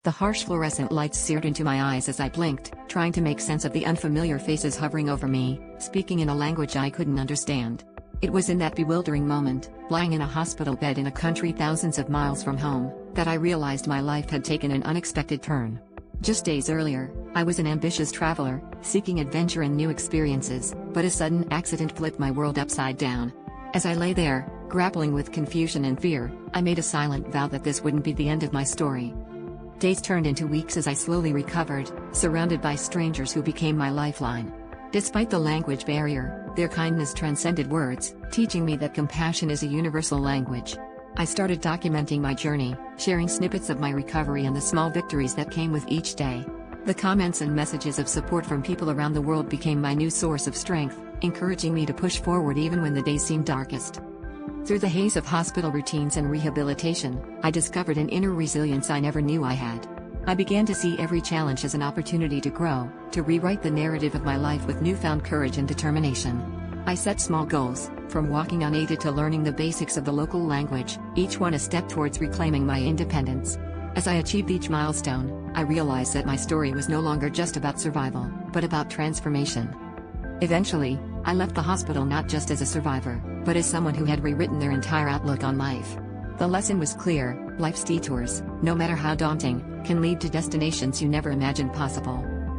The harsh fluorescent lights seared into my eyes as I blinked, trying to make sense of the unfamiliar faces hovering over me, speaking in a language I couldn't understand. It was in that bewildering moment, lying in a hospital bed in a country thousands of miles from home, that I realized my life had taken an unexpected turn. Just days earlier, I was an ambitious traveler, seeking adventure and new experiences, but a sudden accident flipped my world upside down. As I lay there, grappling with confusion and fear, I made a silent vow that this wouldn't be the end of my story. Days turned into weeks as I slowly recovered, surrounded by strangers who became my lifeline. Despite the language barrier, their kindness transcended words, teaching me that compassion is a universal language. I started documenting my journey, sharing snippets of my recovery and the small victories that came with each day. The comments and messages of support from people around the world became my new source of strength, encouraging me to push forward even when the days seemed darkest. Through the haze of hospital routines and rehabilitation, I discovered an inner resilience I never knew I had. I began to see every challenge as an opportunity to grow, to rewrite the narrative of my life with newfound courage and determination. I set small goals, from walking unaided to learning the basics of the local language, each one a step towards reclaiming my independence. As I achieved each milestone, I realized that my story was no longer just about survival, but about transformation. Eventually, I left the hospital not just as a survivor, but as someone who had rewritten their entire outlook on life. The lesson was clear: life's detours, no matter how daunting, can lead to destinations you never imagined possible.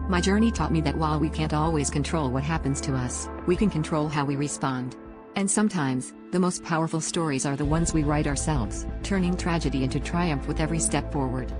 My journey taught me that while we can't always control what happens to us, we can control how we respond. And sometimes, the most powerful stories are the ones we write ourselves, turning tragedy into triumph with every step forward.